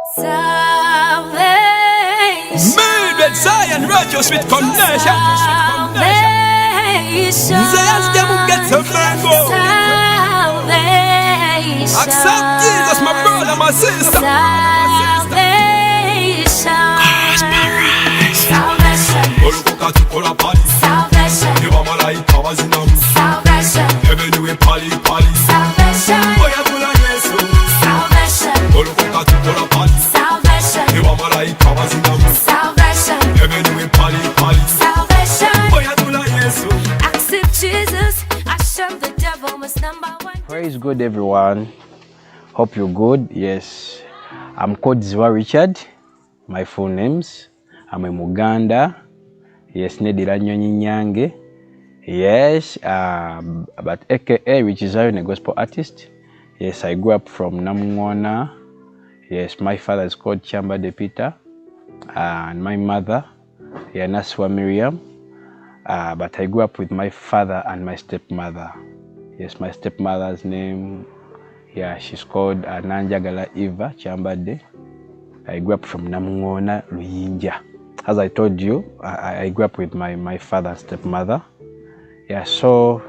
Richie Zion, righteous with connection. Zion's devil gets a mango. Accept Jesus, my brother, my sister. Praise God, everyone. Hope you're good. Yes, I'm called Ziwa Richard. My full names. I'm a Muganda. Yes, Nedira Nyonyi Nyange. Yes, but aka Richie Zion, a gospel artist. Yes, I grew up from Namungona. Yes, my father is called Chamba de Peter, and my mother, Naswa Miriam. But I grew up with my father and my stepmother. Yes, my stepmother's name, she's called Nanjagala Eva Chambade. I grew up from Namungona, Luyinja. As I told you, I grew up with my father and stepmother. Yeah, so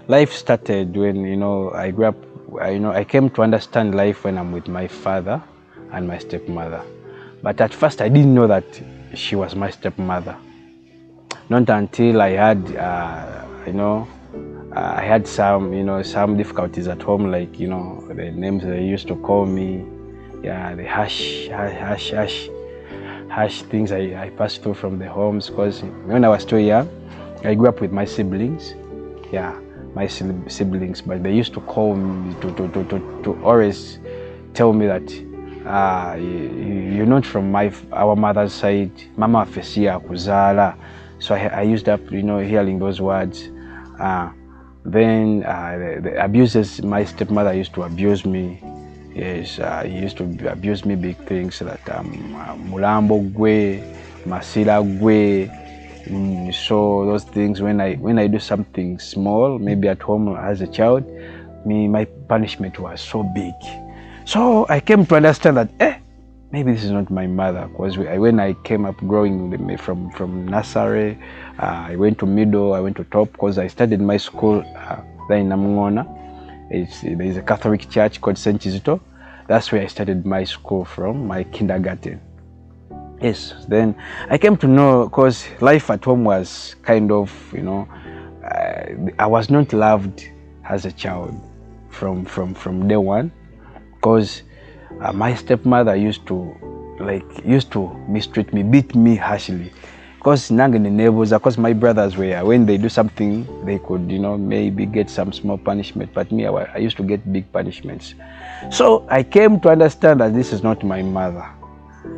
life started when, I grew up, I came to understand life when I'm with my father and my stepmother. But at first I didn't know that she was my stepmother. Not until I had, I had some difficulties at home, like, the names they used to call me, the harsh things I passed through from the homes, because when I was still young, I grew up with my siblings, my siblings, but they used to call me to always tell me that you're not from our mother's side, Mama Fesia Kuzala. So I used up, hearing those words. Then the abuses, my stepmother used to abuse me. Yes, he used to abuse me big things that Mulambo Gwe, Masila Gwe. So those things, when I do something small, maybe at home as a child, my punishment was so big. So I came to understand that maybe this is not my mother, because when I came up growing from nursery, I went to middle, I went to top, because I started my school there in Namungona. There is a Catholic church called St. Kizito. That's where I started my school from, my kindergarten. Yes, then I came to know, because life at home was kind of, I was not loved as a child from day one, because my stepmother used to mistreat me, beat me harshly. Because nang in the neighbors, because my brothers were, when they do something, they could, maybe get some small punishment. But me, I used to get big punishments. So I came to understand that this is not my mother.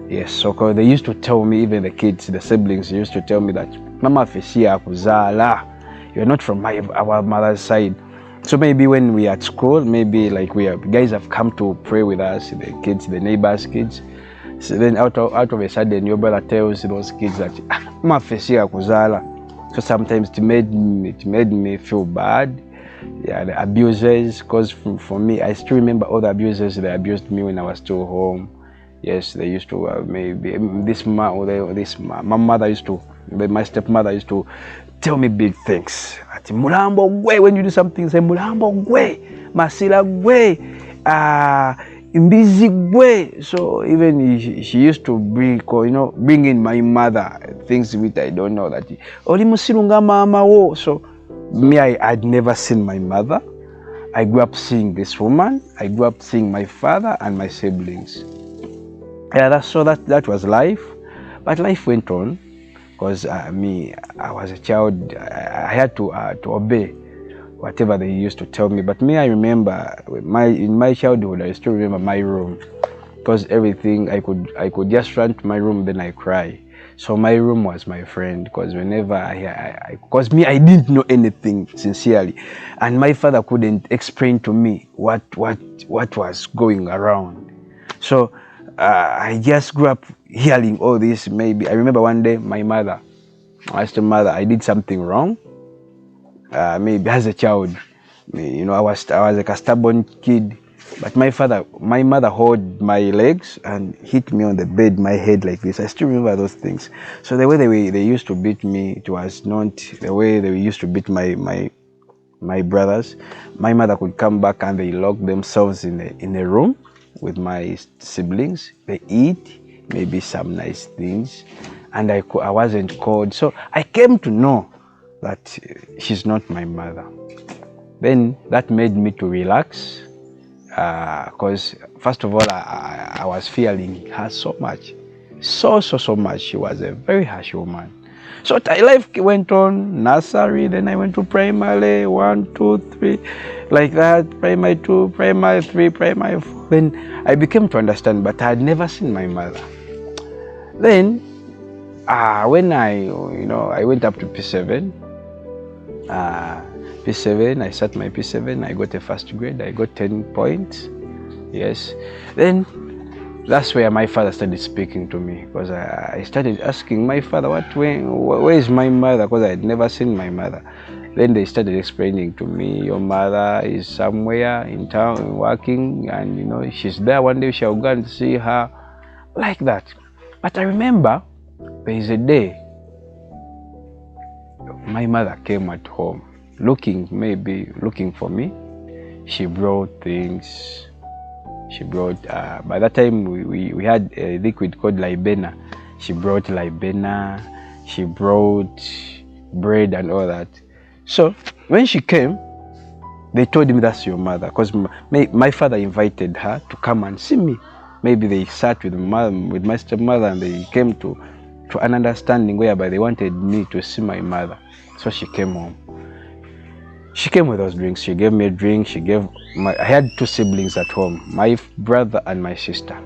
Yes, so cause they used to tell me, even the kids, the siblings, used to tell me that Mama Fesia Kuzala, you're not from our mother's side. So maybe when we are at school, maybe like guys have come to pray with us, the kids, the neighbors' kids. So then out of a sudden, your brother tells those kids that Mama Fesia Kuzala. So sometimes it made me feel bad. Yeah, the abusers, because for me, I still remember all the abusers that abused me when I was still home. Yes, they used to maybe my mother used to, my stepmother used to tell me big things. Mulambo Gwe, when you do something, say Mulambo Gwe, Masila Gwe, Imbizi Gwe. So even she used to bring in my mother things which I don't know, that Olimusilunga mama wo. So me, I'd never seen my mother. I grew up seeing this woman. I grew up seeing my father and my siblings. Yeah, that was life. But life went on, because I was a child. I had to obey whatever they used to tell me. But me, I remember in my childhood, I still remember my room, because everything I could just run to my room, then I cry. So my room was my friend, because whenever I didn't know anything sincerely, and my father couldn't explain to me what was going around. So I just grew up hearing all this. Maybe I remember one day my stepmother, I did something wrong. Maybe as a child, I was like a stubborn kid. But my mother held my legs and hit me on the bed, my head like this. I still remember those things. So the way they used to beat me, it was not the way they used to beat my brothers. My mother could come back and they lock themselves in a room with my siblings. They eat maybe some nice things, and I wasn't called. So I came to know that she's not my mother. Then that made me to relax, because first of all I was fearing her so much, so much. She was a very harsh woman. So life went on, nursery, then I went to primary, 1, 2, 3, like that, primary 2, primary 3, primary 4. Then I became to understand, but I had never seen my mother. Then when I went up to P7, I sat my P7, I got a first grade, I got 10 points, yes. Then that's where my father started speaking to me, because I started asking my father, where is my mother, because I had never seen my mother. Then they started explaining to me, your mother is somewhere in town working, and she's there, one day she'll go and see her, like that. But I remember there is a day my mother came at home, looking for me. She brought things. She brought, by that time we had a liquid called Libena. She brought Libena, she brought bread and all that. So when she came, they told me, that's your mother, because my father invited her to come and see me. Maybe they sat with my stepmother, and they came to an understanding whereby they wanted me to see my mother. So she came home. She came with those drinks. She gave me a drink. I had 2 siblings at home, my brother and my sister.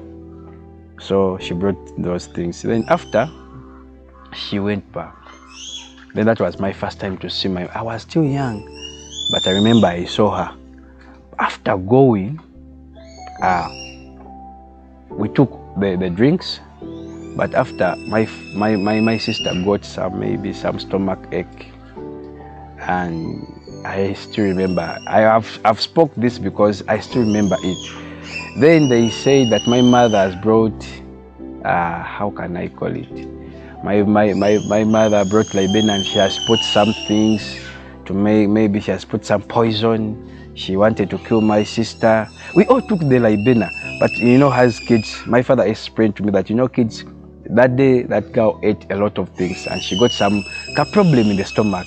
So she brought those things. Then after, she went back. Then that was my first time to see I was still young, but I remember I saw her. After going, we took the drinks, but after my sister got some stomach ache, and I still remember. I've spoke this because I still remember it. Then they say that my mother has brought, how can I call it? My mother brought Libena, and she has put some things to maybe she has put some poison. She wanted to kill my sister. We all took the Libena, but as kids, my father explained to me that kids, that day that girl ate a lot of things, and she got some problem in the stomach.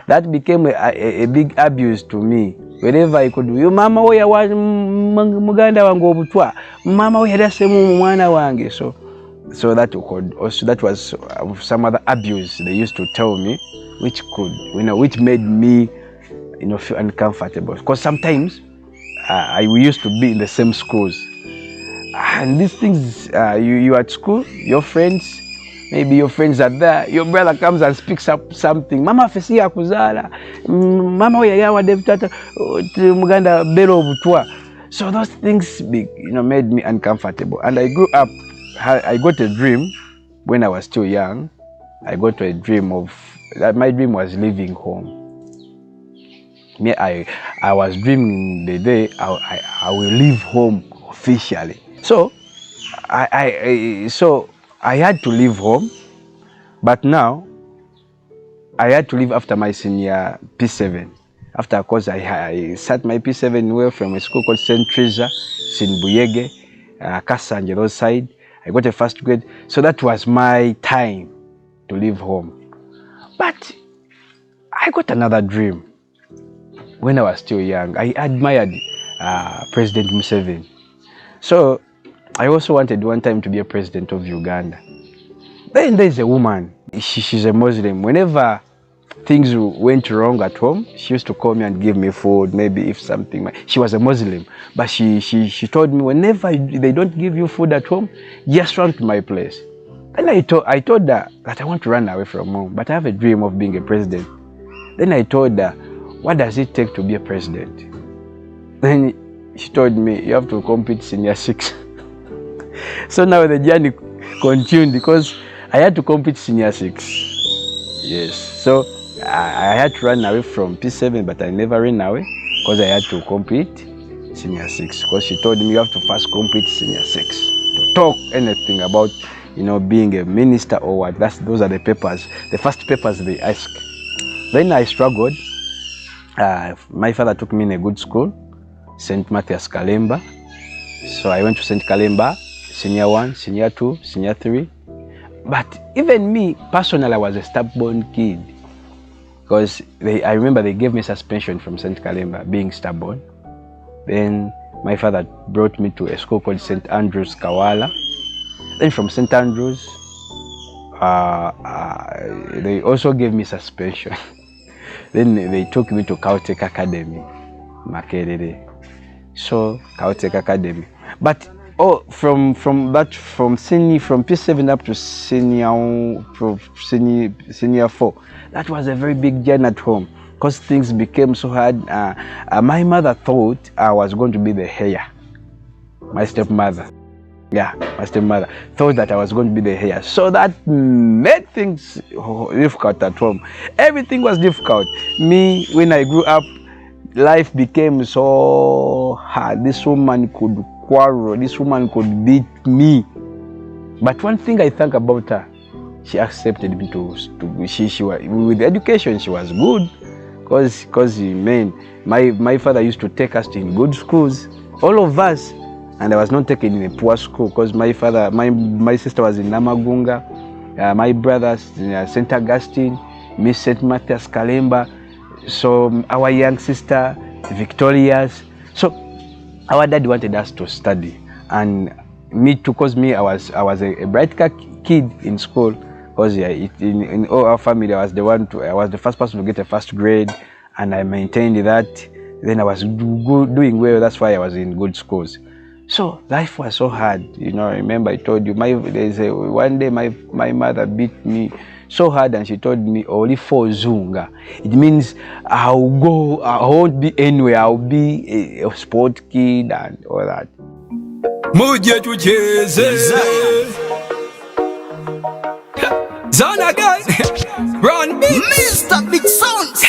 That became a big abuse to me. Wherever I could do, mama oya wa muganda wangu obutwa, mama oya dasemu mwana wange. So that was some other abuse they used to tell me, which made me feel uncomfortable, because sometimes we used to be in the same schools, and these things, you at school, your friends, maybe your friends are there, your brother comes and speaks up something, mama fesi ya kuzala, mama oya yawa devtata muganda belo obutwa. So those things made me uncomfortable, and I grew up. I got a dream when I was still young. I got a dream of that. My dream was leaving home. I was dreaming the day I will leave home officially. So I had to leave home, but now I had to leave after my senior P7. After, of course, I sat my P7 away from a school called St. Teresa, Sinbuyege, Kasanje, those side. I got a first grade. So that was my time to leave home. But I got another dream when I was still young. I admired President Museveni. So I also wanted one time to be a president of Uganda. Then there's a woman. She's a Muslim. Whenever things went wrong at home, she used to call me and give me food, maybe if something. She was a Muslim, but she told me, whenever they don't give you food at home, just run to my place. Then I told her that I want to run away from home, but I have a dream of being a president. Then I told her, what does it take to be a president? Then she told me, you have to compete senior 6. So now the journey continued, because I had to compete senior 6. Yes. So I had to run away from P7, but I never ran away because I had to compete. senior 6, because she told me you have to first complete senior 6 to talk anything about, you know, being a minister or what. Those are the papers, the first papers they ask. Then I struggled. My father took me in a good school, St. Matthias Kalemba. So I went to St. Kalemba, senior 1, senior 2, senior 3. But even me, personally, I was a stubborn kid. Because I remember they gave me suspension from St. Kalemba, being stubborn. Then my father brought me to a school called St. Andrews Kawala. Then from St. Andrews, they also gave me suspension. Then they took me to Caltech Academy, Makerere. So Caltech Academy. But from P7 up to senior 4, that was a very big journey at home, because things became so hard. My mother thought I was going to be the heir. My stepmother. Yeah, my stepmother thought that I was going to be the heir. So that made things difficult at home. Everything was difficult. Me, when I grew up, life became so hard. This woman could quarrel. This woman could beat me. But one thing I think about her, she accepted me she was, with education, she was good. Because man, my father used to take us in good schools, all of us. And I was not taken in a poor school, because my sister was in Namagunga, my brothers St. Augustine, Miss St. Matthias Kalemba, so our young sister Victoria's. So our dad wanted us to study, and me too, because I was a bright kid in school, because in all our family I was the first person to get a first grade, and I maintained that. Then I was doing well. That's why I was in good schools. So life was so hard, you know. I remember I told you, one day my mother beat me so hard, and she told me, "Only for Zunga." It means I won't be anywhere. I'll be a sport kid and all that. Muje tucheze Zone again. Run me Mr. Big Sounds.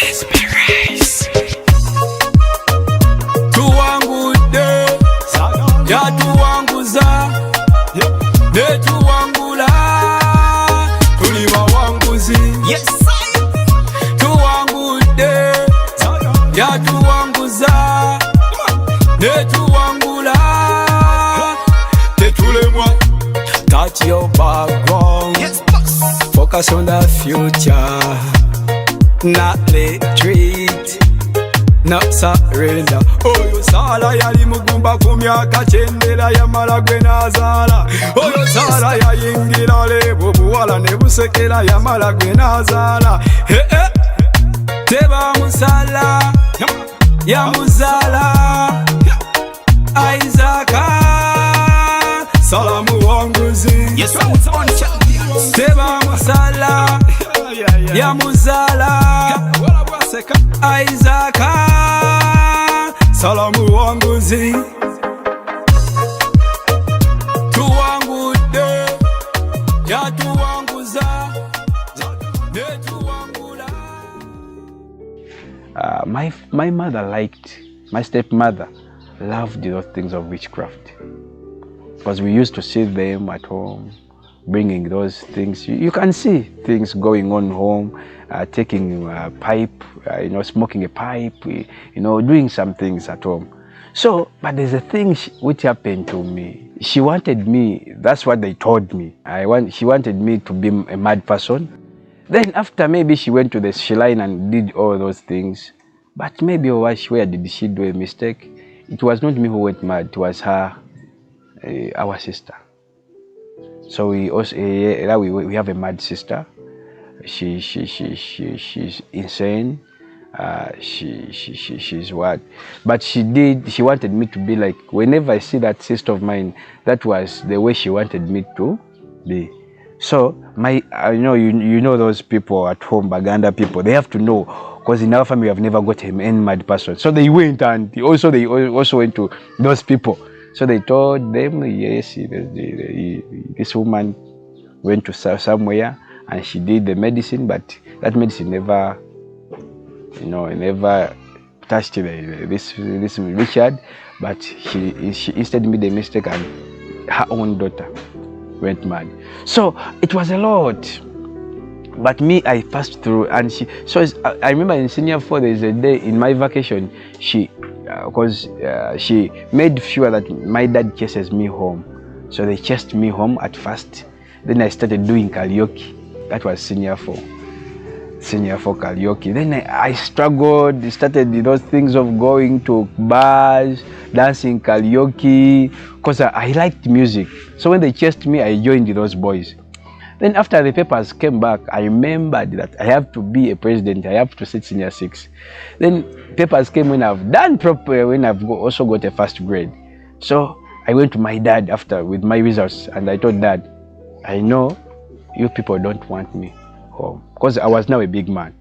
Yatuwanguza netuwangula tuli bawanguzi. Yes, tuwangude yatuwanguza netuwangula tetulemwa. Touch your background. yes, boss. Focus on the future, not retreat, not surrender. Oyo sala yali mugumba ku myaka kyendera yamala gwe n'azaala. Oyo sala yayingira lebo buwala ne busekera yamala gwe n'azaala. Teba musala yamuzaala Isaka salamu wanguzi. Yes, sounds on champions. Teba musala yamuzaala Isaka salamu wanguzi. Tuwangude yatuwanguza netuwangula. My mother my stepmother loved those things of witchcraft, because we used to see them at home, bringing those things. You can see things going on home, taking a pipe, smoking a pipe, doing some things at home. So, but there's a thing which happened to me. She wanted me, that's what they told me. She wanted me to be a mad person. Then after, maybe she went to the shrine and did all those things. But maybe where did she do a mistake? It was not me who went mad, it was her, our sister. So we also we have a mad sister. She's insane. She's what? But she wanted me to be like, whenever I see that sister of mine, that was the way she wanted me to be. So you know those people at home, Baganda people, they have to know, because in our family we have never got any mad person. So they went and they also went to those people. So they told them, yes, this woman went to somewhere and she did the medicine, but that medicine never touched this Richard, but she instead made a mistake and her own daughter went mad. So it was a lot. But me, I passed through, and I remember in senior 4, there's a day in my vacation, she made sure that my dad chases me home. So they chased me home at first. Then I started doing karaoke. That was senior 4 karaoke. Then I struggled, started those things of going to bars, dancing karaoke, because I liked music. So when they chased me, I joined those boys. Then after the papers came back, I remembered that I have to be a president, I have to sit senior 6. Then papers came when I've done proper, when I've also got a first grade. So I went to my dad after with my results, and I told Dad, I know you people don't want me home, because I was now a big man.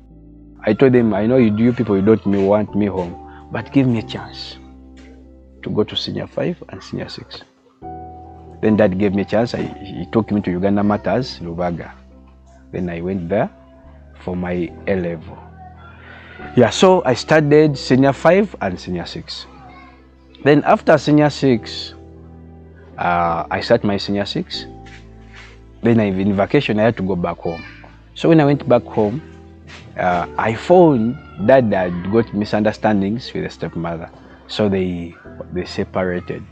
I told them, I know you people don't want me home, but give me a chance to go to senior 5 and senior 6. Then Dad gave me a chance. He took me to Uganda Matters, Lubaga. Then I went there for my A level. Yeah, so I studied senior 5 and senior 6. Then after senior 6, I started my senior 6. Then in vacation, I had to go back home. So when I went back home, I found that I got misunderstandings with the stepmother. So they separated.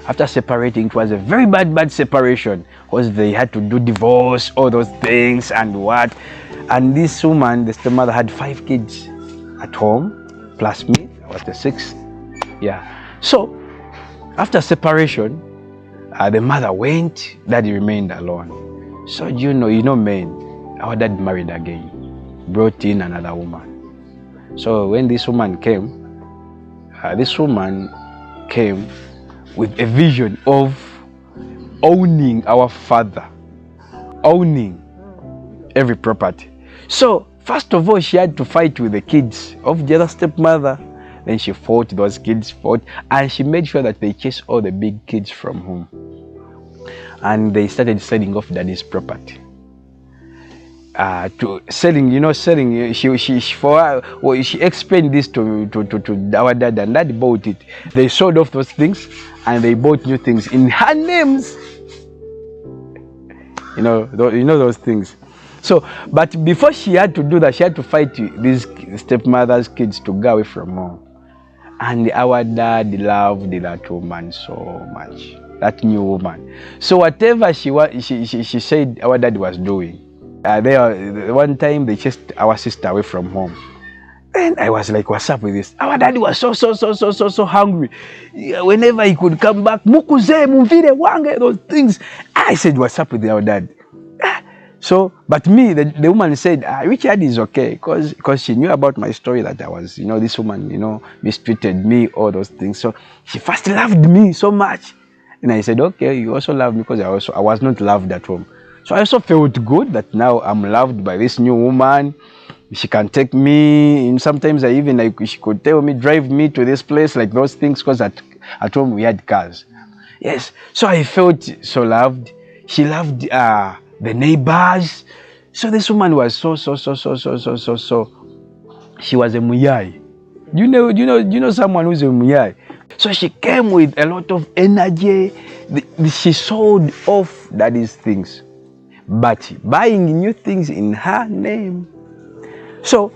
After separating, it was a very bad separation, because they had to do divorce, all those things and what. And this woman, the stepmother, had 5 kids at home, plus me. I was the 6th. Yeah. So after separation, the mother went, Daddy remained alone. So you know men, our dad married again, brought in another woman. So when this woman came with a vision of owning our father, owning every property. So first of all, she had to fight with the kids of the other stepmother. Then she fought, those kids fought, and she made sure that they chased all the big kids from home. And they started selling off Daddy's property. She explained this to our dad, and Dad bought it. They sold off those things and they bought new things in her names. You know those things. So, but before she had to do that, she had to fight these stepmother's kids to go away from home. And our dad loved that woman so much, that new woman. So whatever she said our dad was doing. One time they chased our sister away from home. And I was like, what's up with this? Our daddy was so hungry. Whenever he could come back, mukuze, mumvire, wange, those things. I said, what's up with our dad? So, but me, the woman said, Richard is okay, because she knew about my story, that I was, this woman, mistreated me, all those things. So she first loved me so much. And I said, okay, you also love me, because I was not loved at home. So I also felt good that now I'm loved by this new woman. She can take me, and sometimes she could tell me, drive me to this place, like those things, because at home we had cars. Yes, so I felt so loved. She loved the neighbors. So this woman was so. She was a muyai. You know someone who's a muyai. So she came with a lot of energy. She sold off Daddy's things, but buying new things in her name. So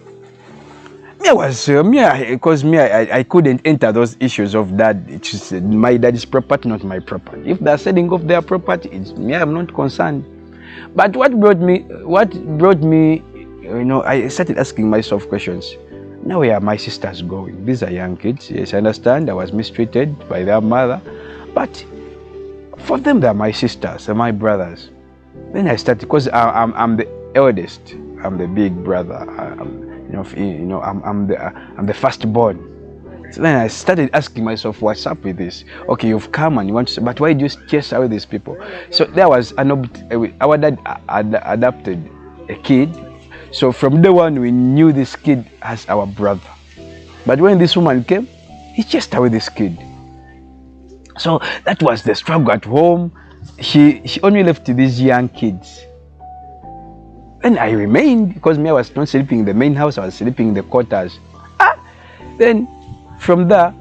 because I couldn't enter those issues of that. It's my daddy's property, not my property. If they're selling off their property, it's me. I'm not concerned. But what brought me, I started asking myself questions. Now where are my sisters going? These are young kids. Yes, I understand. I was mistreated by their mother, but for them, they're my sisters and my brothers. Then I started, because I'm the eldest. I'm the big brother. I'm the firstborn. So then I started asking myself, what's up with this? Okay, you've come and you want to, but why do you chase away these people? So there was our dad adopted a kid. So from day one, we knew this kid as our brother. But when this woman came, he chased away this kid. So that was the struggle at home. She only left these young kids. And I remained, because I was not sleeping in the main house, I was sleeping in the quarters. Then from there,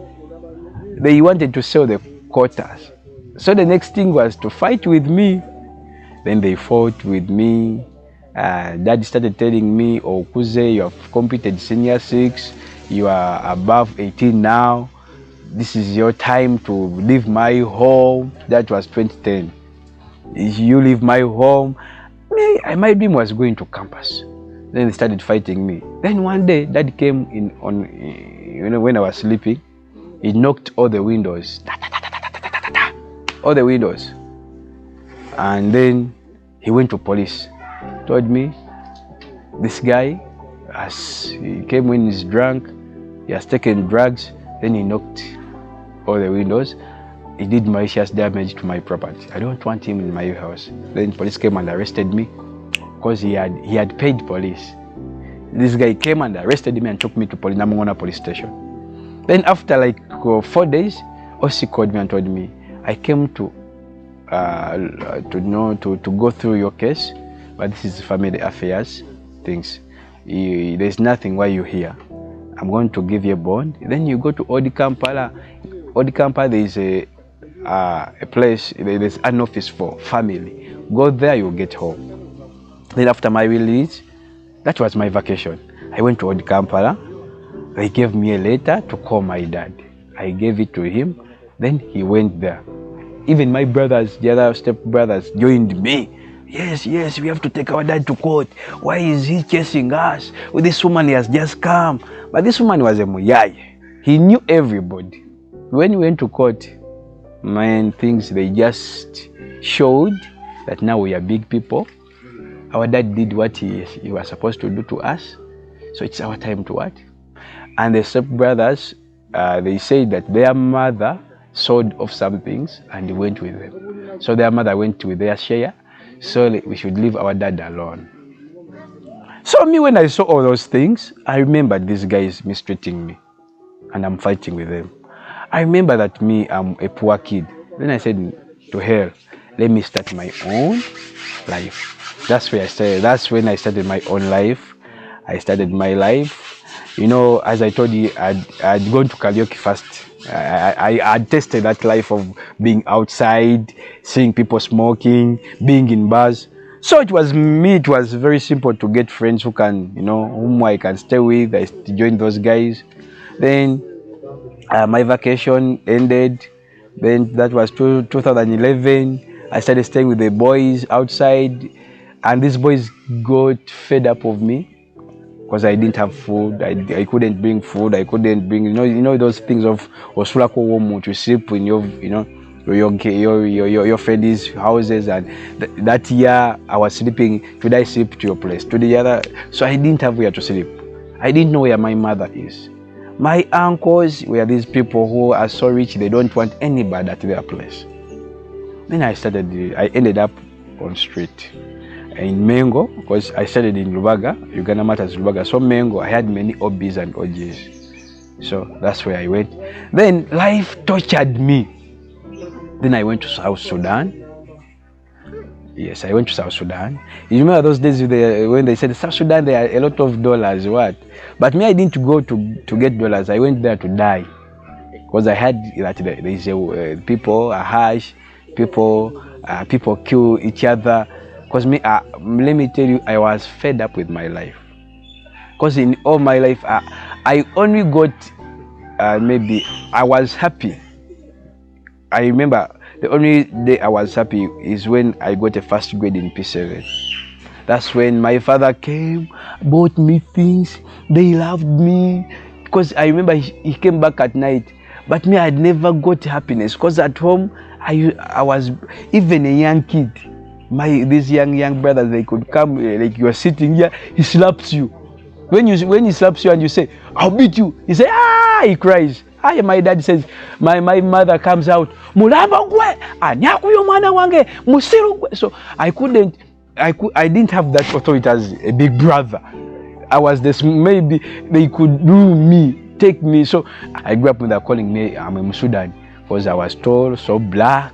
they wanted to sell the quarters. So the next thing was to fight with me. Then they fought with me. Dad started telling me, oh, Kuze, you have completed senior 6. You are above 18 now. This is your time to leave my home. That was 2010. If you leave my home, my dream was going to campus. Then they started fighting me. Then one day, Dad came in when I was sleeping. He knocked all the windows. All the windows. And then he went to police. Told me, this guy, he came when he's drunk, he has taken drugs, then he knocked all the windows. He did malicious damage to my property. I don't want him in my house. Then police came and arrested me because he had paid police. This guy came and arrested me and took me to Namangona police station. Then after like 4 days, OC called me and told me, I came to go through your case, but this is family affairs things. There's nothing why you're here. I'm going to give you a bond. Then you go to Old Kampala. Old Kampala, there is a place, there's an office for family. Go there, you'll get home. Then after my release, that was my vacation. I went to Old Kampala. They gave me a letter to call my dad. I gave it to him. Then he went there. Even my brothers, the other step brothers, joined me. Yes, we have to take our dad to court. Why is he chasing us? Well, this woman has just come. But this woman was a muyai. He knew everybody. When we went to court, they just showed that now we are big people. Our dad did what he was supposed to do to us. So it's our time to what? And the step brothers, they said that their mother sold off some things and they went with them. So their mother went with their share. So we should leave our dad alone. So me, when I saw all those things, I remembered these guys mistreating me and I'm fighting with them. I remember that I'm a poor kid. Then I said, to hell, let me start my own life. That's when I started my own life. I started my life. You know, as I told you, I'd gone to karaoke first. I tasted that life of being outside, seeing people smoking, being in bars. So it was very simple to get friends whom I can stay with. I joined those guys. Then my vacation ended. Then that was 2011. I started staying with the boys outside, and these boys got fed up of me. Because I didn't have food, I couldn't bring food, I couldn't bring, you know those things of Osulako Womu to sleep in your friends' houses, and that year I was sleeping. Should I sleep to your place? To the other, so I didn't have where to sleep. I didn't know where my mother is. My uncles were these people who are so rich they don't want anybody at their place. Then I ended up on street. In Mengo, because I studied in Lubaga, Uganda Matters Lubaga. So Mengo, I had many OBs and OGs. So that's where I went. Then life tortured me. Then I went to South Sudan. Yes, I went to South Sudan. You remember those days when they said South Sudan, there are a lot of dollars, what? But me, I didn't go to get dollars. I went there to die. Because I heard that there is people are harsh, people kill each other. Because let me tell you, I was fed up with my life. Because in all my life, I only got, maybe, I was happy. I remember the only day I was happy is when I got a first grade in P7. That's when my father came, bought me things, they loved me. Because I remember he came back at night. But me, I had never got happiness. Because at home, I was even a young kid. These young brothers, they could come, like you are sitting here, he slaps you. When he slaps you and you say, I'll beat you, he say, he cries. My dad says, my mother comes out, so I didn't have that authority as a big brother. I was this, maybe they could do me, take me. So I grew up with them calling me, I'm a Musudan, because I was tall, so black.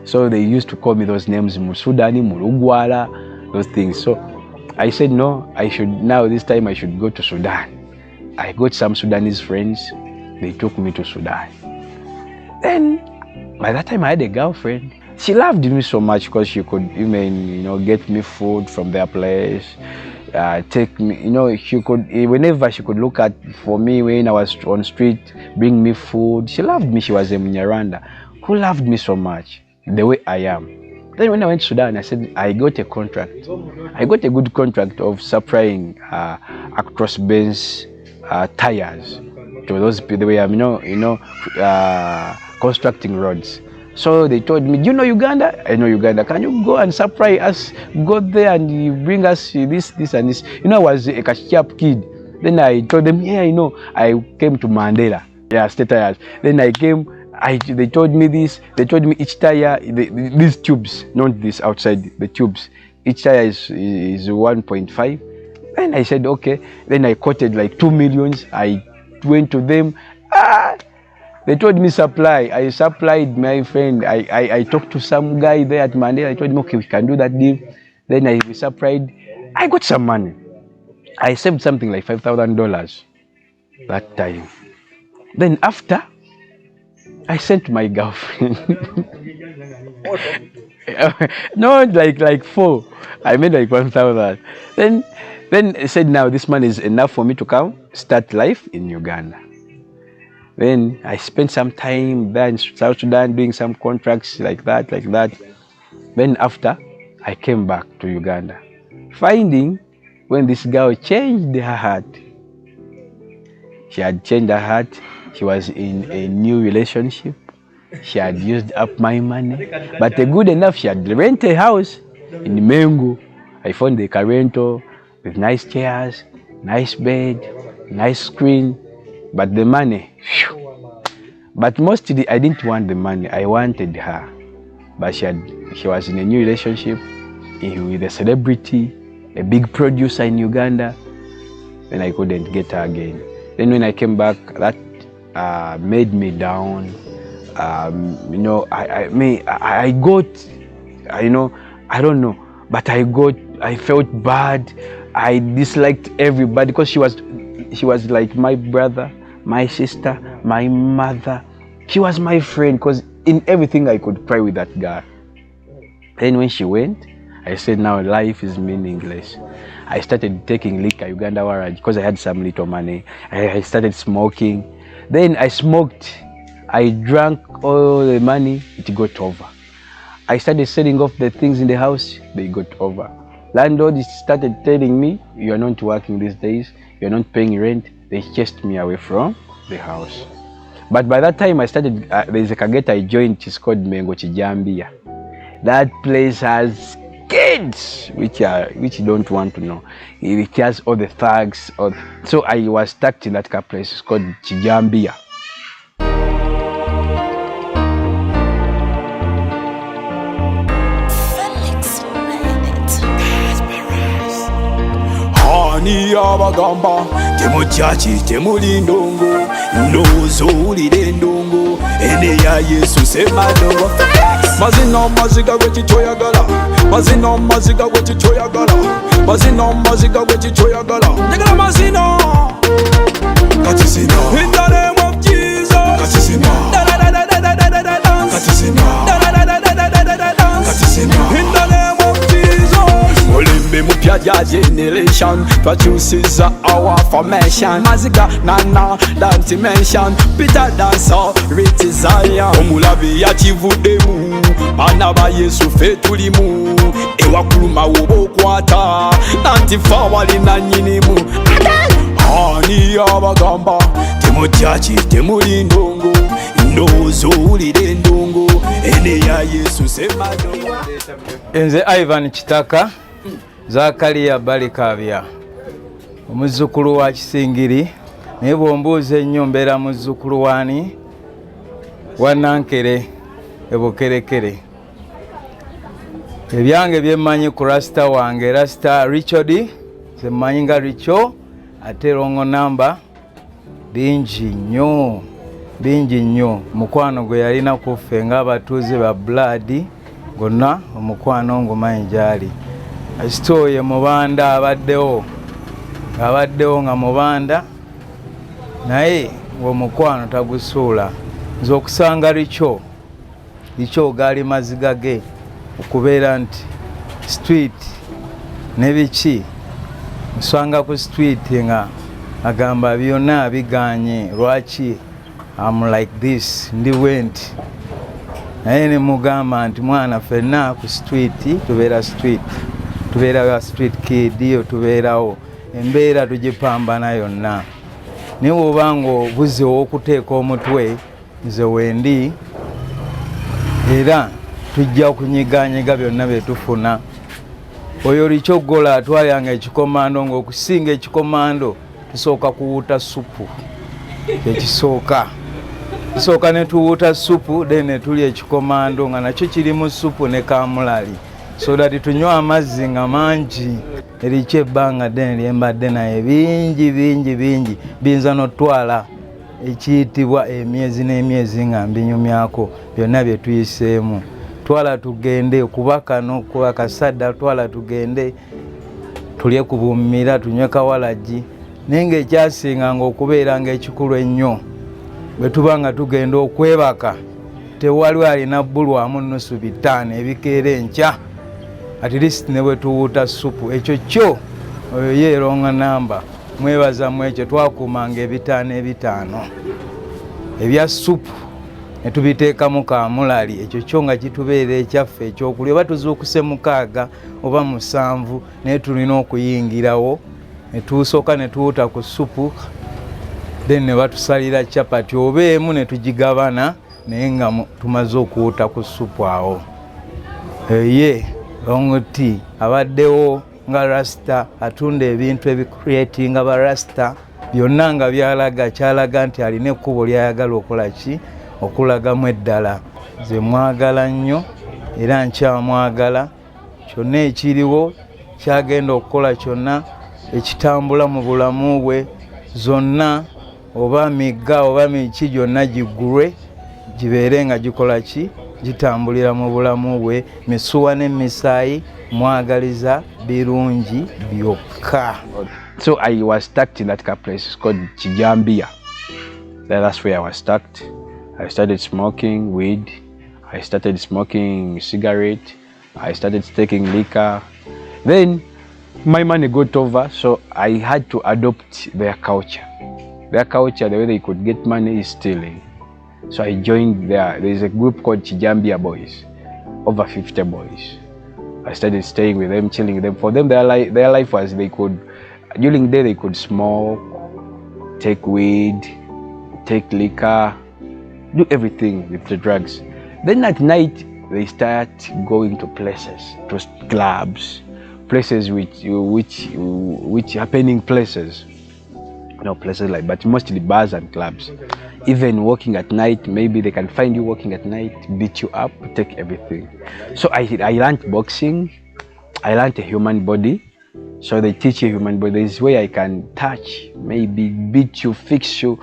So they used to call me those names, Musudani, Mulugwala, those things. So I said, no, this time I should go to Sudan. I got some Sudanese friends. They took me to Sudan. Then, by that time, I had a girlfriend. She loved me so much because she could even, get me food from their place, take me, she could, whenever she could look at for me when I was on street, bring me food. She loved me. She was a Munyarwanda who loved me so much, the way I am. Then when I went to Sudan, I said, I got a contract. I got a good contract of supplying across Benz tires to those people. They were, constructing roads. So they told me, do you know Uganda? I know Uganda. Can you go and supply us? Go there and you bring us this, and this. I was a sharp kid. Then I told them, yeah, I came to Mandela. Yeah, state tires. Then I came. They told me this. They told me each tire, these tubes, not this outside, the tubes. Each tire is 1.5. Then I said, okay. Then I quoted like 2 million. I went to them. They told me supply. I supplied my friend. I talked to some guy there at Mandela. I told him, okay, we can do that deal. Then we supplied. I got some money. I saved something like $5,000 that time. Then after, I sent my girlfriend. No, like 4. I made like 1,000. Then I said, now this money is enough for me to come start life in Uganda. Then I spent some time there in South Sudan doing some contracts like that. Then after, I came back to Uganda, finding when this girl changed her heart. She had changed her heart. She was in a new relationship. She had used up my money, but good enough, she had rented a house in Mengu. I found the car rental with nice chairs, nice bed, nice screen. But the money, whew. But mostly I didn't want the money. I wanted her. But she was in a new relationship with a celebrity, a big producer in Uganda. Then I couldn't get her again. Then when I came back, that made me down. I got, I don't know, but I felt bad. I disliked everybody because she was like my brother, my sister, my mother. She was my friend because in everything I could pray with that girl. Then when she went, I said, now life is meaningless. I started taking liquor, Uganda Warrant, because I had some little money. I started smoking. Then I smoked. I drank all the money. It got over. I started selling off the things in the house. They got over. Landlord started telling me, you are not working these days. You are not paying rent. They chased me away from the house. But by that time I started, there's a Kageta I joined, it's called Mengo Chijambia. That place has kids, which you don't want to know. It has all the thugs. So I was stuck in that place, it's called Chijambia. Ani abagamba temutyachi temulindongo nozulire ndongo ene ya Yesu semadongo mazina maziga gwekitoyagala mazina maziga gwekitoyagala mazina maziga gwekitoyagala njagala mazina kati sina in the name of Jesus kati sina kati sina kati sina in the name of Jesus olimbe mupya ja generation twakyusiza our formation maziga nana that dimension Peter dancer Richie Zion omulabi yakivuddemu baana ba Yesu ffe tulimu ewakuluma woba okwata nanti fa walina nnyinimu ani abagamba temutyachi temulindongo ndowooza owulire endongo ene ya Yesu semadongo. Nze Ivan Kitaka Zakariya Balikabya omuzzukulu wa Kisingiri naye bw'ombuuza ennyo mbeera muzzukulu wani wa Nankere ebukerekere. Ebyange byemmanyi ku rasita wange rasita Richard ze mmanyi nga Richo ate rongo namba bingi nnyo mukwano gwe yalina kuffe ng'abatuuze ba blood gonna omukwano ngumanyi gyali asitoye mubanda abaddewo nga mubanda naye ng'omukwano tagusuula. Nze okusanga Richie gaali maziga ge okubeera nti street ne biki nsanga ku street nga agamba byonna biganye lwaki I'm like this ndi went naye ne mugamba nti mwana ffenna ku street tubeera street kid yo tubeerawo embeera tugipambana yonna naye bw'oba nga obuze ow'okuteeka omutwe nze wendi era tujja kunyiganyiga byonna bye tufuna. Oyo Richie Gola atwalanga ekikomando ng'okusinga ekikomando tusooka kuwuuta supu ekisooka tusooka ne tuwuuta supu then ne tulya ekikomando nga nakyo kirimu supu ne kamulali so that tunywa amazzi nga mangi. Richie ebbanga ddene lyembadde naye bingi biyinza n'otwala ekiyitibwa emyezi n'emyezi nga mbinyumyako byonna bye tuyiseemu. Twala tugende kuba kano kuba kasadda twala tugende tulye ku bummira tunywe kawalagi naye ng'ekyasinga ng'okubeera ng'ekikulu ennyo bwe tuba nga tugenda okwebaka tewali alina bbulwamu nnusu 5 ebikeera enkya at least ne bwe tuwuuta supu ekyo kyo oyo ye ronga namba mwebaza mu ekyo twakuumanga 5 ebya supu ne tubiteekamu kaamulali ekyo kyo nga kitubeera ekyaffe ekyokulya oba tuzuukuse 6 oba 7 naye tulina okuyingirawo ne tusooka ne tuwuuta ku supu then ne batusalira capati oba emu ne tugigabana naye nga tumaze okuwuuta ku supu awo. Eye long tea abaddewo nga rasta atunda ebintu ebicreatinga ba rasta byonna nga kyalaga nti alina ekkubo lyayagala okulagamu eddala. Nze mwagala nnyo era nkyamwagala. Kyonna ekiriwo kyagenda okukola kyonna ekitambula mu bulamu bwe zonna oba migga oba miki gyonna giggulwe gibeere nga gikola gitambulira mu bulamu bwe misuwa n'emisaayi mwagaliza birungi byokka. So I was stuck in that place. It's called Kijambia. That's where I was stuck. I started smoking weed. I started smoking cigarette. I started taking liquor. Then my money got over, so I had to adopt their culture. Their culture, the way they could get money is stealing. So I joined there. There is a group called Kijambia Boys, over 50 boys. I started staying with them, chilling with them. For them, their life was they could, during the day they could smoke, take weed, take liquor, do everything with the drugs. Then at night, they start going to places, to clubs, places which happening places. Places like, but mostly bars and clubs. Even walking at night, maybe they can find you walking at night, beat you up, take everything. So I learned boxing. I learned a human body. So they teach you human body. This way I can touch, maybe beat you, fix you,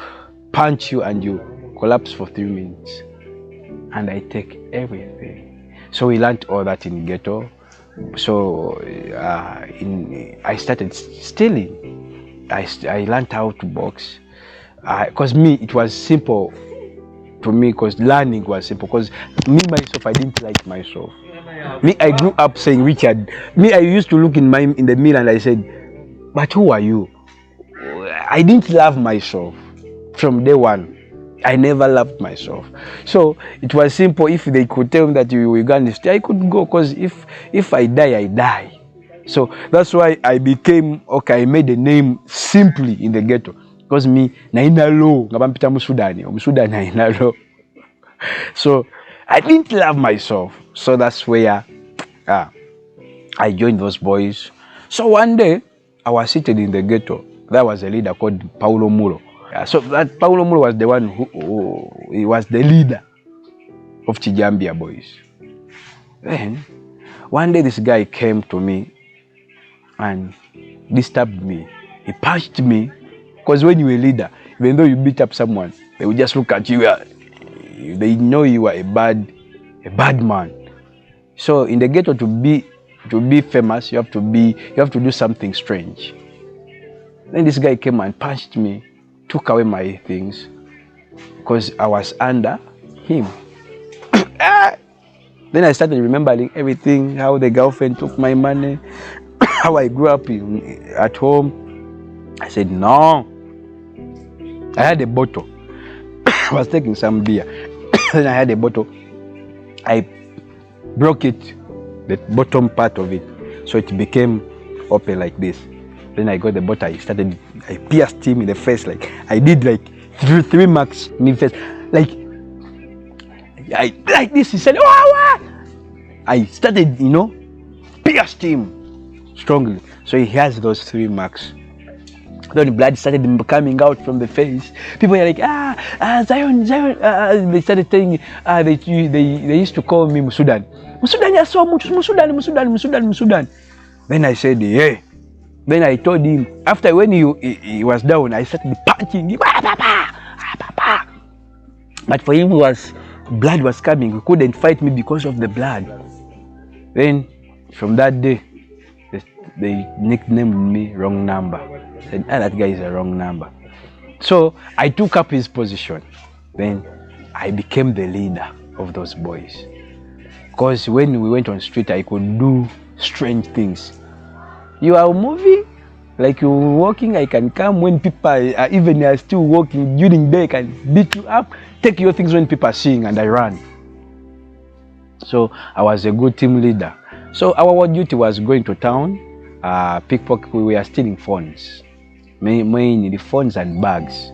punch you, and you collapse for 3 minutes. And I take everything. So we learned all that in ghetto. So I started stealing. I learned how to box. Because me, it was simple to me, because learning was simple. Because me, myself, I didn't like myself. Me, I grew up saying, Richard, me, I used to look in the mirror and I said, but who are you? I didn't love myself from day one. I never loved myself. So it was simple. If they could tell me that you were going to stay, I could go, because if I die, I die. So that's why I became, I made a name simply in the ghetto. Because me, naina low, ngabampita musudani naina low. So I didn't love myself. So that's where I joined those boys. So one day, I was seated in the ghetto. There was a leader called Paulo Muro. So that Paulo Muro was the one he was the leader of Kijambia Boys. Then, one day this guy came to me and disturbed me. He punched me, because when you're a leader, even though you beat up someone, they will just look at you. They know you are a bad man. So in the ghetto, to be famous, you have to do something strange. Then this guy came and punched me took away my things because I was under him. Then I started remembering everything, how the girlfriend took my money, how I grew up at home. I said, no. I had a bottle. I was taking some beer. Then I had a bottle. I broke it, the bottom part of it, so it became open like this. Then I got the bottle. I pierced him in the face. Like I did like three marks in the face. Like this. He said, "Wow!" I started, pierced him strongly. So he has those 3 marks. Then blood started coming out from the face. People were like, Zion. They started telling, they used to call me Musudan. Musudan, you saw Musudan. Then I said, yeah. Then I told him, after when he was down, I started punching him. But for him, blood was coming. He couldn't fight me because of the blood. Then from that day, they nicknamed me Wrong Number. Said, that guy is a wrong number. So I took up his position. Then I became the leader of those boys. Because when we went on street, I could do strange things. You are moving, like you're walking, I can come when people are still walking during the day, I can beat you up, take your things when people are seeing, and I run. So I was a good team leader. So our duty was going to town, pickpocket. We were stealing phones, mainly the phones and bags,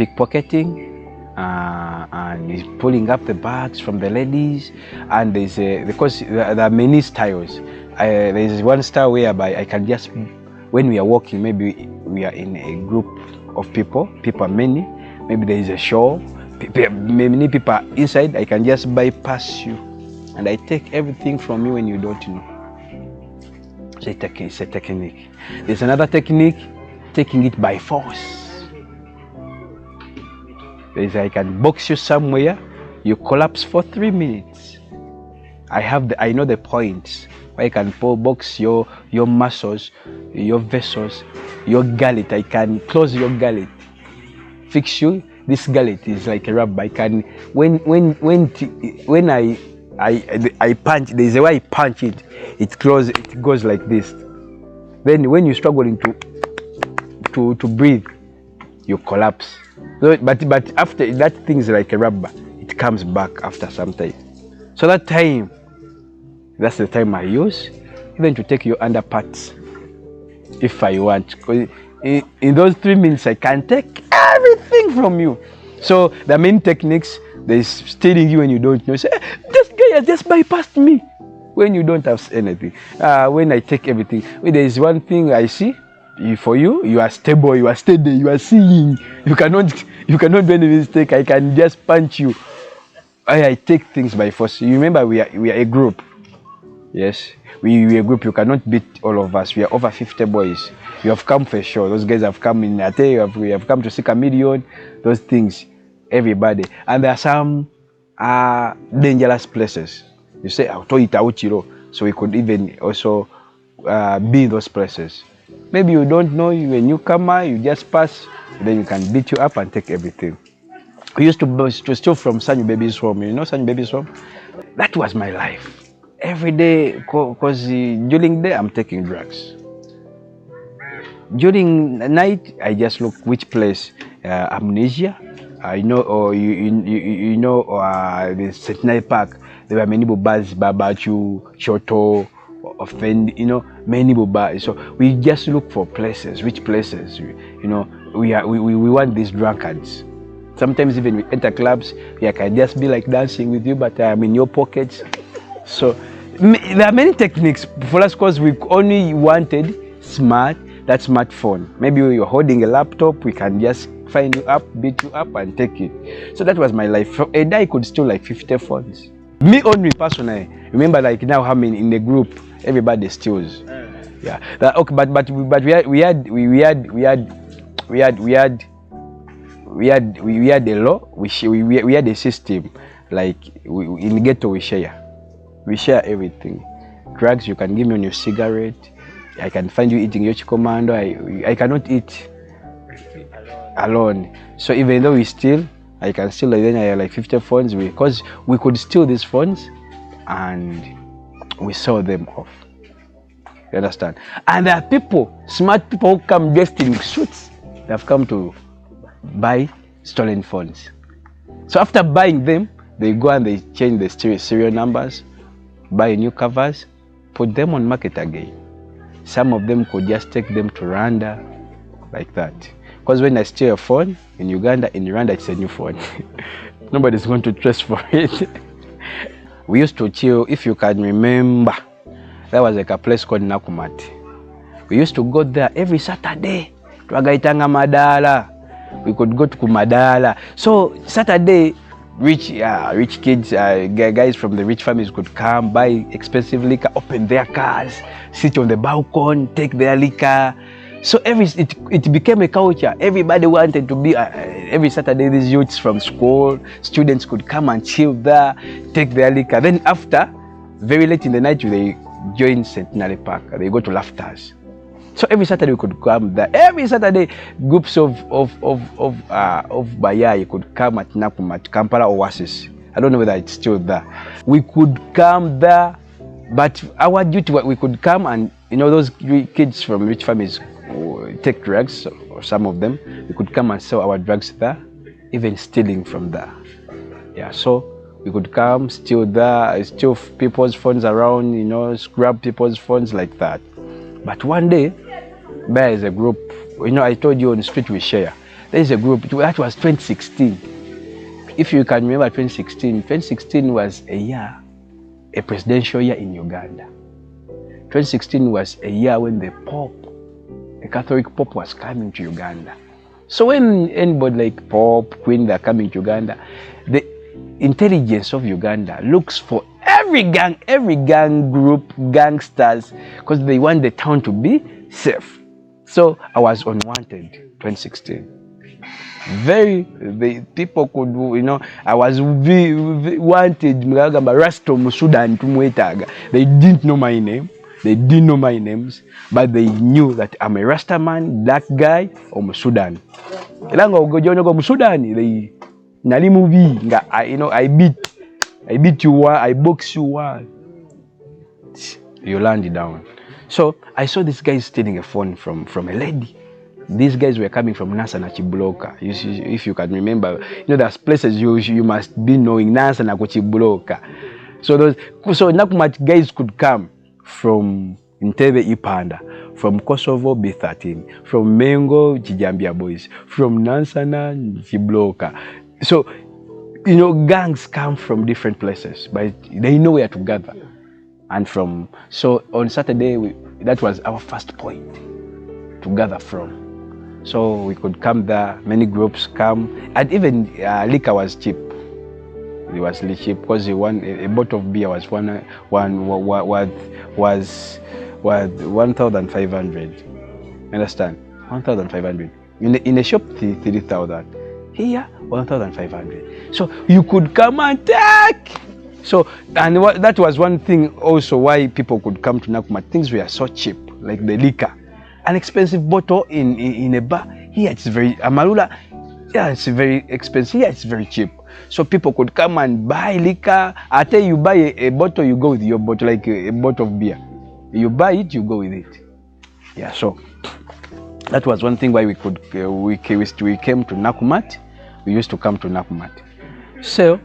pickpocketing, and pulling up the bags from the ladies. And because there are many styles. There's one style whereby I can just, when we are walking, maybe we are in a group of people are many, maybe there is a show, many people are inside, I can just bypass you and I take everything from you when you don't know. It's a technique. There's another technique, taking it by force. I can box you somewhere, you collapse for 3 minutes. I know the points. I can box your muscles, your vessels, your gullet. I can close your gullet, fix you. This gullet is like a rubber. I can when I punch. There is a way I punch it. It goes like this. Then when you're struggling to breathe, you collapse. So, but after that thing is like a rubber. It comes back after some time. So that time. That's the time I use, even to take your underparts, if I want. Because in those 3 minutes, I can take everything from you. So the main techniques, there's stealing you when you don't know. Say, this guy has just bypassed me when you don't have anything. When I take everything, there is one thing I see. For you, you are stable, you are steady, you are seeing. You cannot do any mistake. I can just punch you. I take things by force. You remember, we are a group. Yes, we are a group. You cannot beat all of us. We are over 50 boys. You have come for sure. Those guys have come in. I tell you, we have come to seek a million. Those things, everybody. And there are some dangerous places. You say, so we could even also be in those places. Maybe you don't know, you're a newcomer, you just pass, then you can beat you up and take everything. We used to steal from Sanyu Baby's home. You know Sanyu Baby's home? That was my life. Every day, because during the day I'm taking drugs. During the night, I just look which place, amnesia. I know, or you know, the Centenary Park. There were many bars, Babachu, Choto, offend, many bars. So we just look for places. Which places, we want these drunkards. Sometimes even we enter clubs, I can just be like dancing with you, but I'm in your pockets. So there are many techniques for us because we only wanted that smartphone. Maybe you're holding a laptop, we can just find you up, beat you up and take it. So that was my life. A day I could steal like 50 phones. Me only personally. Remember, like now how many in the group, everybody steals. Yeah. Okay, but we had a law. We had a system. Like in ghetto we share. We share everything. Drugs, you can give me on your cigarette. I can find you eating your commando. I cannot eat. alone. So even though I can steal, like, then I had like 50 phones, because we could steal these phones and we sell them off. You understand? And there are people, smart people, who come dressed in suits. They have come to buy stolen phones. So after buying them, they go and they change the serial numbers, buy new covers, put them on market again. Some of them could just take them to Rwanda, like that. Because when I steal a phone in Uganda, in Rwanda it's a new phone. Nobody's going to trace for it. We used to chill, if you can remember, there was like a place called Nakumati. We used to go there every Saturday. Twagaitanga Madala. We could go to Kumadala. So Saturday, rich kids, guys from the rich families could come, buy expensive liquor, open their cars, sit on the balcony, take their liquor. So it became a culture. Everybody wanted to be, every Saturday these youths from school, students could come and chill there, take their liquor. Then after, very late in the night, they join Centenary Park. They go to Laughters. So every Saturday we could come there. Every Saturday, groups of Bayai could come at Nakumat, Kampala Oasis. I don't know whether it's still there. We could come there, but our duty, we could come and, those kids from rich families take drugs, or some of them, we could come and sell our drugs there, even stealing from there. Yeah, so we could come, steal there, steal people's phones around, scrap people's phones like that. But one day, there is a group, I told you on the street we share. There is a group, that was 2016. If you can remember 2016 was a presidential year in Uganda. 2016 was a year when the Catholic Pope was coming to Uganda. So when anybody like Pope, Queen, they're coming to Uganda, the intelligence of Uganda looks for every gang group, gangsters, because they want the town to be safe. So I was unwanted 2016. The people could do, I was wanted. Rasto Sudan tumwetaga. They didn't know my name. They didn't know my names, but they knew that I'm a Rasta man, black guy, or Musudan. Elanga ugojono go Musudani. They nali movie. I beat you one, I box you one. You land it down. So I saw this guy stealing a phone from a lady. These guys were coming from Nasa na Chibloka. If you can remember, there's places you must be knowing, Nasa na Chibloka. So Nakumat guys could come from Entebbe Ipanda, from Kosovo B13, from Mengo Chijambia boys, from Nansana Chibloka. So gangs come from different places, but they know where to gather. And so on Saturday, that was our first point to gather from. So we could come there, many groups come, and even liquor was cheap. It was cheap because a bottle of beer was 1,500. Understand? 1,500. In a shop, 3,000. Here, 1,500. So you could come and take. So, and that was one thing also why people could come to Nakumat. Things were so cheap, like the liquor. An expensive bottle in a bar. Here it's very, Amarula, it's very expensive. Here it's very cheap. So people could come and buy liquor. I tell you, buy a bottle, you go with your bottle, like a bottle of beer. You buy it, you go with it. Yeah, so that was one thing why we came to Nakumat. We used to come to Nakumat. So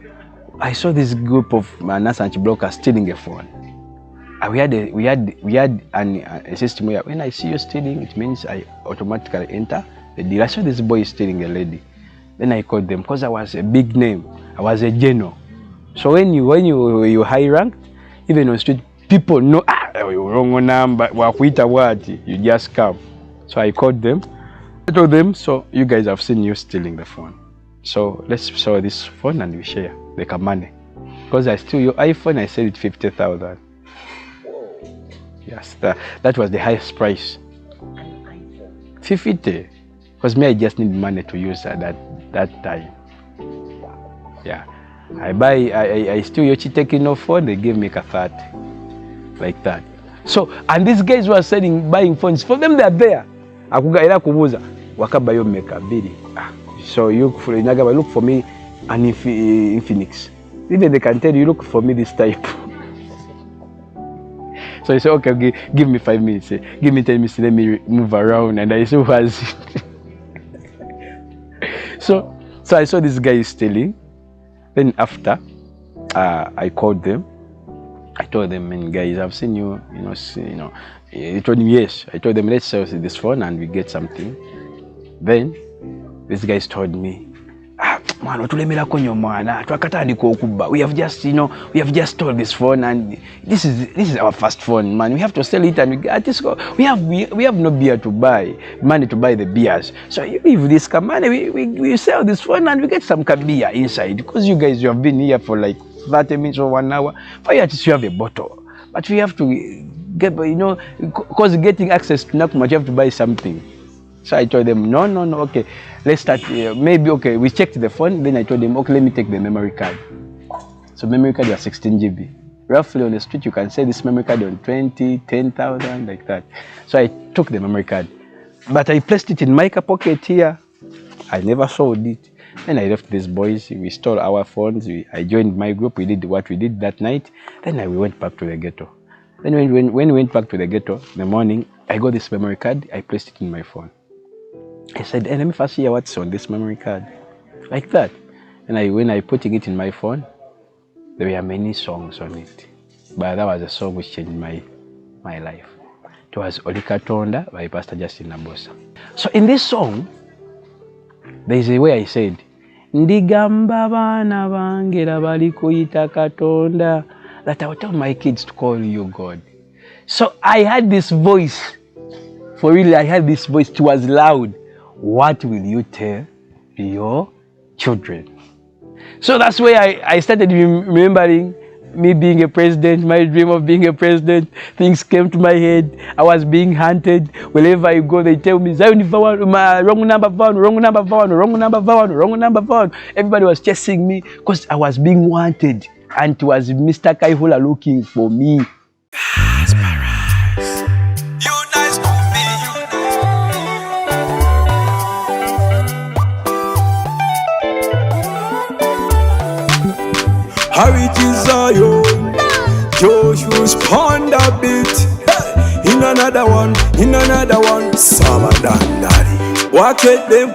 I saw this group of Nasa and Chibloka stealing a phone. We had a system where when I see you stealing, it means I automatically enter the deal. I saw this boy stealing a lady. Then I called them because I was a big name. I was a general. So when you high ranked, even on street, people know, you're wrong number, you just come. So I called them. I told them, so you guys have seen you stealing the phone. So let's sell this phone and we share the money. Because I steal your iPhone, I sell it 50,000. Yes, that was the highest price. 50. Because me, I just need money to use at that time. Yeah. I steal your taking off phone, they gave me a 30. Like that. So, and these guys were buying phones. For them, they are there. wakabayo meka bili. So you look for me an in Phoenix. Even they can tell you, look for me this type. So he said, okay, give me 5 minutes. Give me 10 minutes, let me move around. And I said, what is it? So I saw this guy is stealing. Then after, I called them. I told them, man, guys, I've seen you, He told me, yes. I told them, let's sell this phone and we get something. Then, these guys told me, man, we have just stole this phone and this is our first phone, man. We have to sell it and we have no beer to buy, money to buy the beers. So you leave this money, we sell this phone and we get some beer inside, because you guys, you have been here for like 30 minutes or 1 hour. Why at least you have a bottle? But we have to get, because getting access to Nakuma, you have to buy something. So I told them, no, okay, let's start, maybe, okay, we checked the phone, then I told them, okay, let me take the memory card. So memory card was 16 GB. Roughly on the street, you can say this memory card on 10,000, like that. So I took the memory card, but I placed it in my pocket here. I never sold it. Then I left these boys, we stole our phones, I joined my group, we did what we did that night, then we went back to the ghetto. Then when we went back to the ghetto in the morning, I got this memory card, I placed it in my phone. I said, hey, let me first hear what's on this memory card. Like that. And when I putting it in my phone, there were many songs on it. But that was a song which changed my life. It was Olikatonda by Pastor Justin Nabosa. So in this song, there is a way I said, Ndigamba bana bangera bali kuyita Katonda, that I would tell my kids to call you God. So I had this voice. For real, I had this voice. It was loud. What will you tell your children? So that's where I started remembering me being a president, my dream of being a president. Things came to my head. I was being hunted. Wherever I go, they tell me, Zion, wrong number phone, wrong number phone, wrong number phone, wrong number phone. Everybody was chasing me because I was being wanted. And it was Mr. Kaihula looking for me. Richie Zion, Joshua's pond a bit. Hey, in another one, Samadandari. Wake them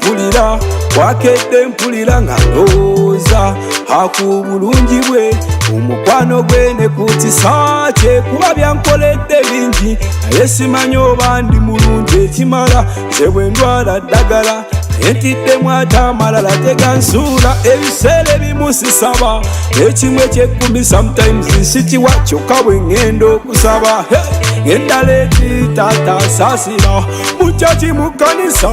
pulira ngaloza. Haku bulungi bwe, umukwano gwe ne kutisa kye kuba byankoledde bingi. Naye simanyi oba ndi mulungi ekimala, nze bwe ndwala ddagala. Entiddemu ate amalala tegansuula, ebiseera ebimu sisaba, ekimu eky'ekkumi sometimes nsikiwa kyokka bwe ŋŋenda okusaba. Endala eti taata saasira, mu kyaki mu kkanisa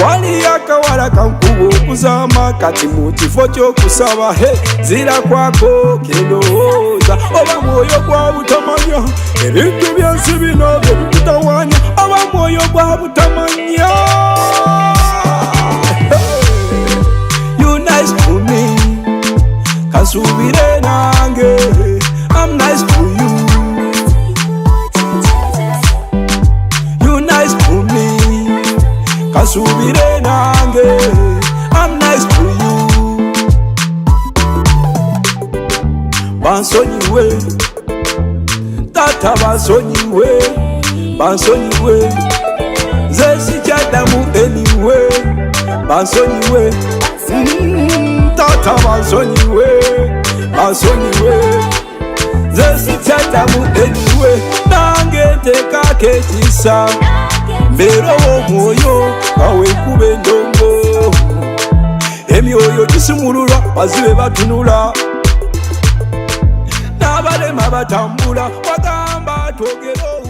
waliyo akawala kankuba okuzaama, kati mu kifo ky'okusaba zira kwako kendowooza, oba mwoyo gwa butamanya ebintu byensi bino bye bitutawaanya, oba mwoyo gwa butamanya. Kasubire nange, I'm nice to you. You nice to me. Kasubire nange, I'm nice to you. Bansonyiwe, tata bansonyiwe, bansonyiwe. Zesi chadamu anyway, bansonyiwe. Tata bansonyiwe, zesi chatamu anyway. Nange teka ketisa, mbero omwoyo kawe kube ndongo. Emyoyo gisimululwa bazibe batunula, n'abalema batambula bagamba twogero.